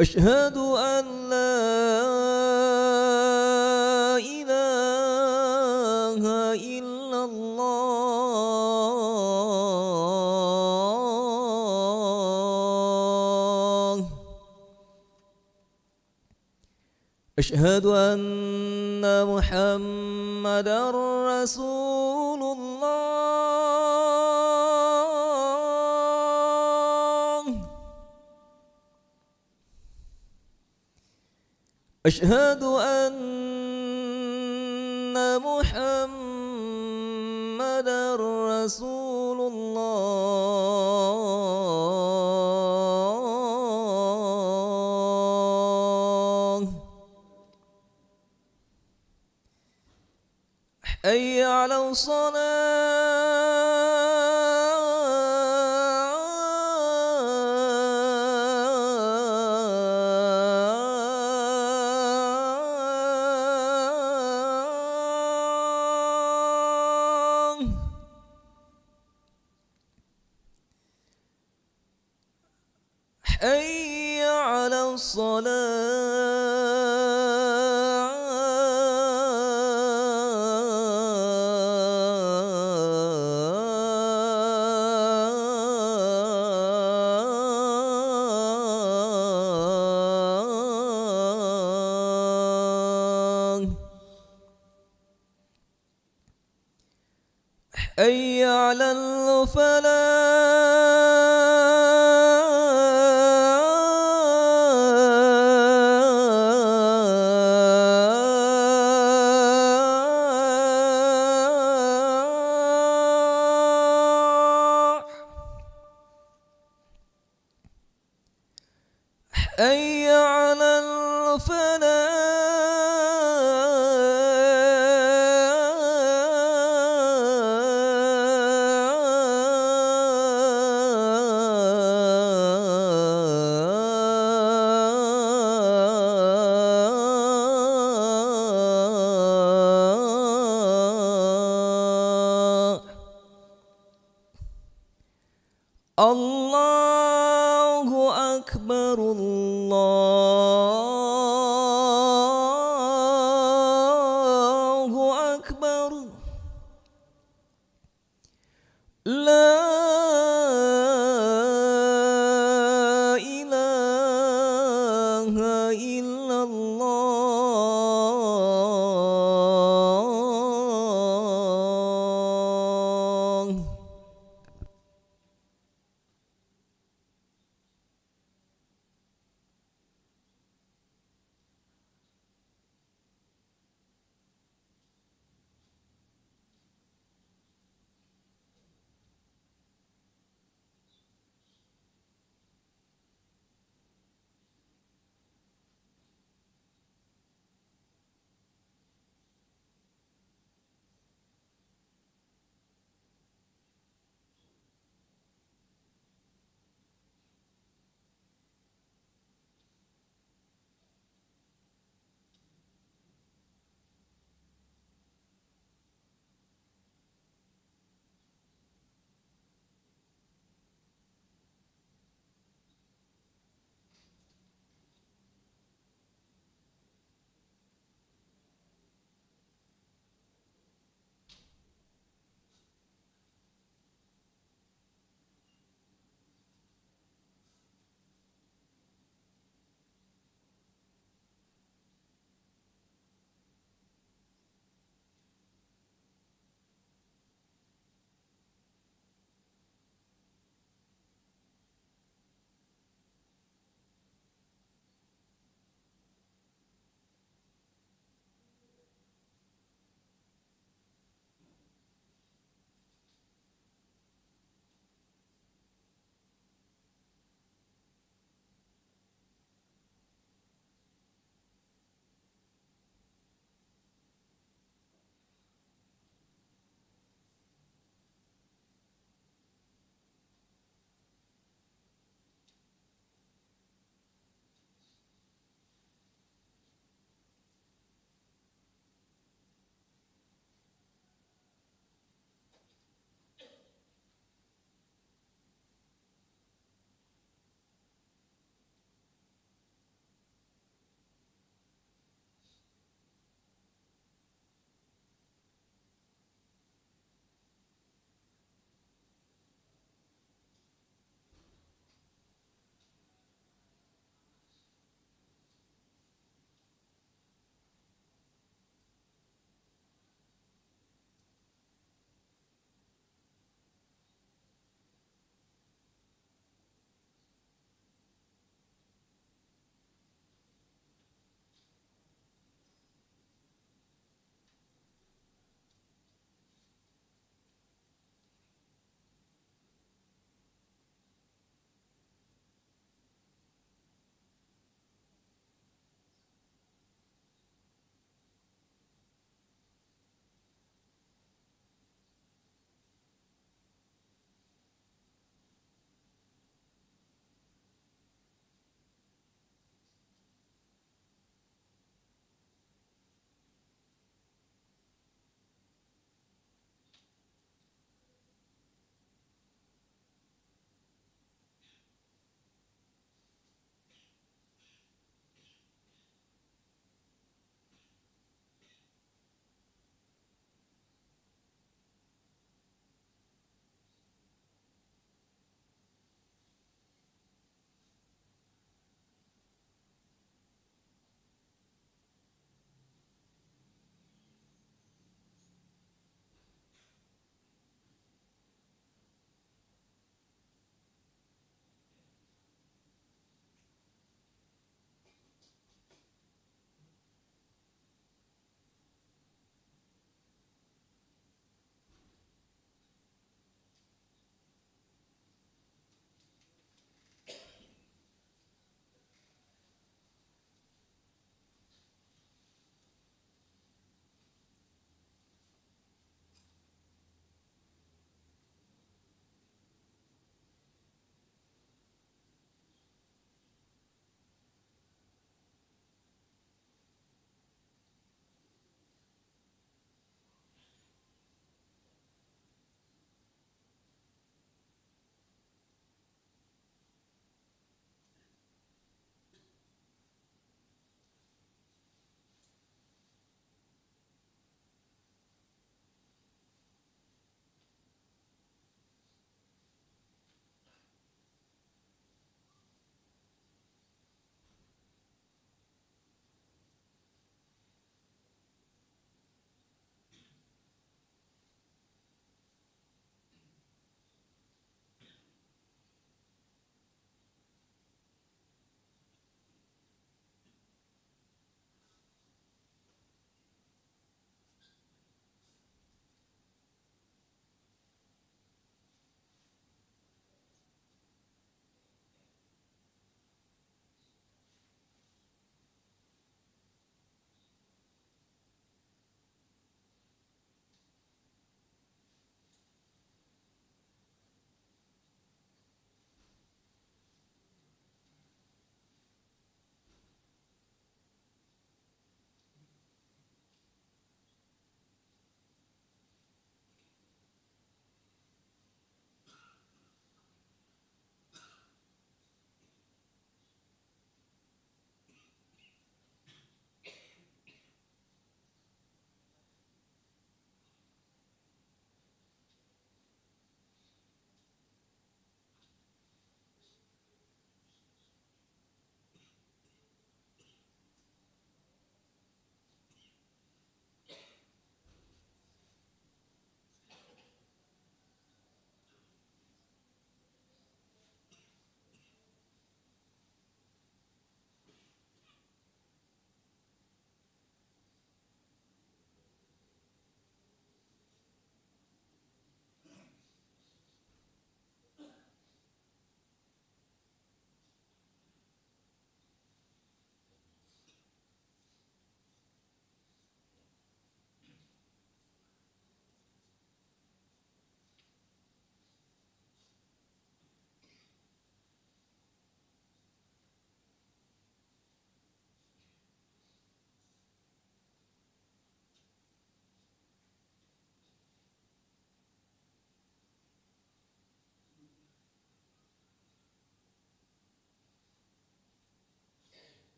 أشهد أن لا إله إلا الله. أشهد أن محمدا رسول الله. أشهد أن محمدا رسول الله. حي على الصلاة. حي على الصلاة. حي على الفلاح. حي على الفلاح. الله أكبر الله أكبر. لا إله إلا الله.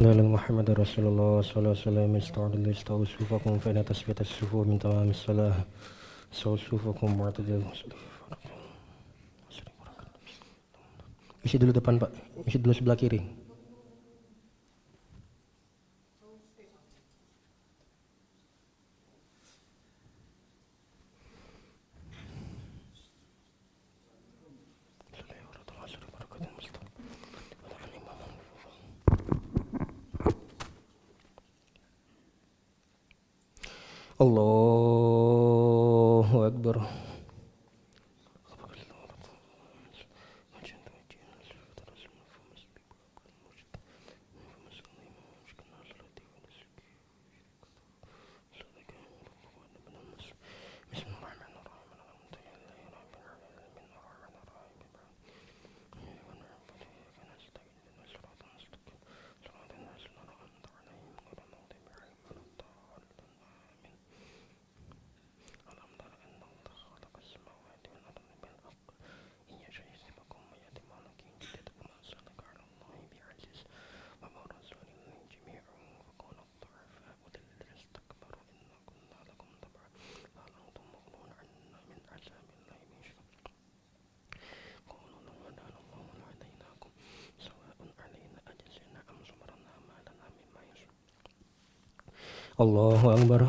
لا محمد رسول الله صلى الله عليه وسلم استووا صفوفكم فإن تسبية الصفوف من تمام الصلاة استووا صفوفكم واعتدلوا. Isi dulu depan Pak, isi dulu sebelah kiri. Allahu Akbar. Allahu Akbar.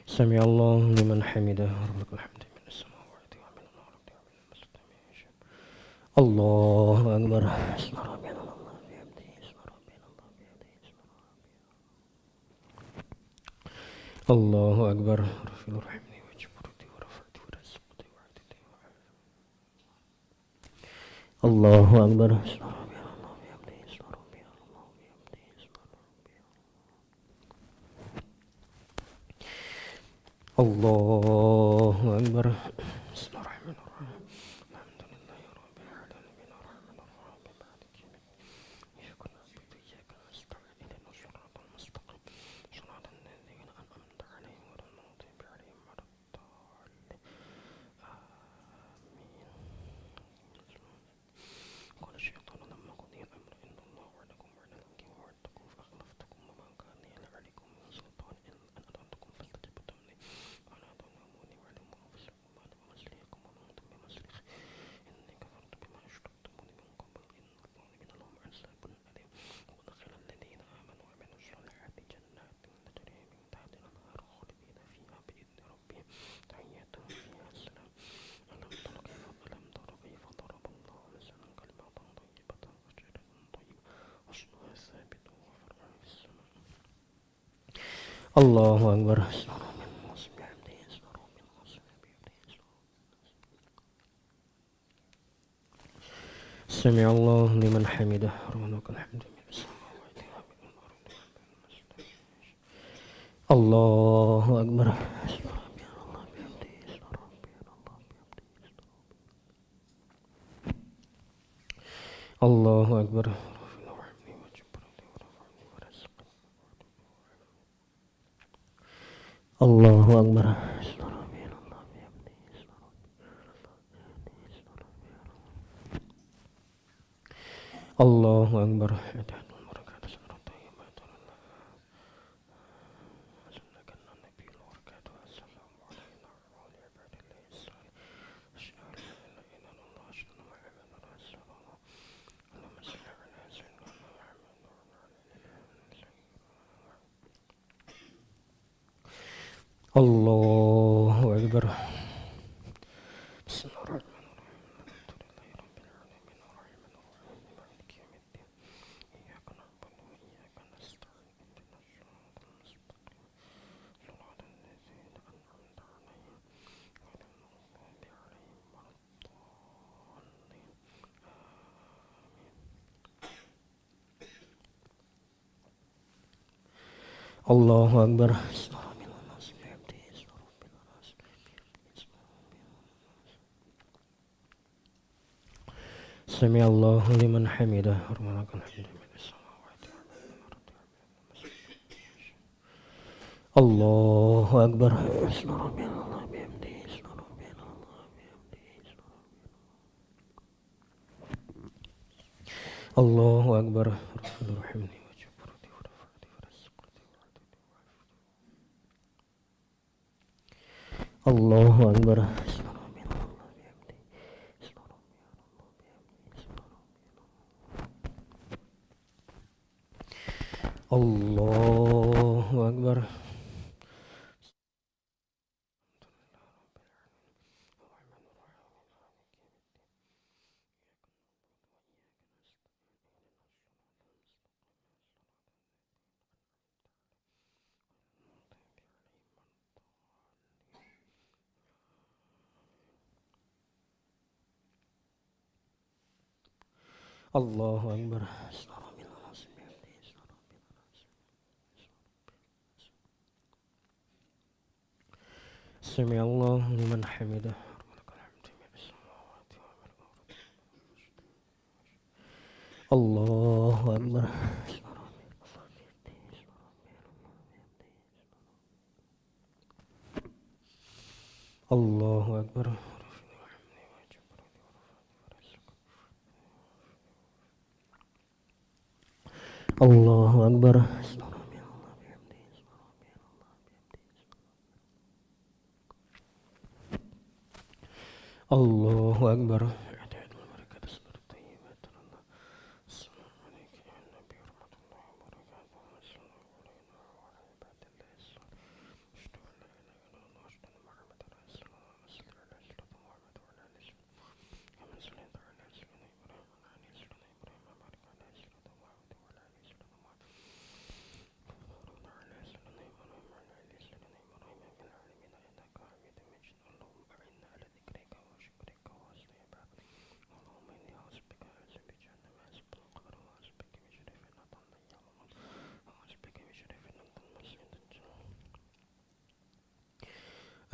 Sami Allah liman hamidah. Rabbul hamdi min as-samawati wa min al-ardi wa min al-mustami. Allahu Akbar. Allahu Akbar. Rafil rahimni wa jibrati wa rafati wa rizqati wa adidi wa Allahu Akbar. Allahu Akbar. Bismillahirrahmanirrahim. Alhamdulillahi rabbil alamin arrahmanirrahim maliki yaumiddin. Iyyaka na'budu wa iyyaka nasta'in ihdinas siratal mustaqim siratal ladzina an'amta 'alaihim ghairil maghdubi 'alaihim waladdallin. قال الشيطان لما قضي الأمر إن الله وعدكم وعد الحق ووعدتكم فأخلفتكم وما كان لي عليكم من سلطان إلا أن أدعوتكم فاستجبتم لي ولا تلوموني واعلموا أنفسكم أنا بمصلحكم وما أنتم بمصلحي إني كفرت بما أشركتموني من قبل إن الظالمين لهم عذاب أليم وأدخل الذين آمنوا وعملوا الصالحات جنات تجري من تحتها الأنهار خالدين فيها بإذن ربهم تحيتهم فيها سلام ألم تر كيف ضرب الله مثلا كلمة طيبة وشجرة طيبة أصلها ثابت وفرعها في السماء. Allahu Akbar. Sami Allah liman hamidah. Rabbana lakal hamdu min as-samawati wa min al-ardi. Allahu Akbar. Allahu Akbar. Allahu Akbar. Allahu Akbar. Allahu Akbar. Allahu Akbar. Sami Allahu liman hamidah. Rabbana lakal hamdu min as-samawati wa min al-ardi. Allahu Akbar. Allahu Akbar. Rahimni wa jabruti wa rafati wa rizqati wa adadi wa afati. Allahu Akbar. Allahu Akbar. Allahu Akbar. Sami Allahu liman hamidah. Allahu Akbar. Allahu Akbar. Allahu Akbar. Allahu Akbar.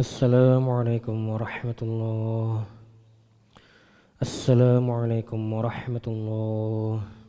Assalamualaikum warahmatullahi. Assalamualaikum warahmatullahi.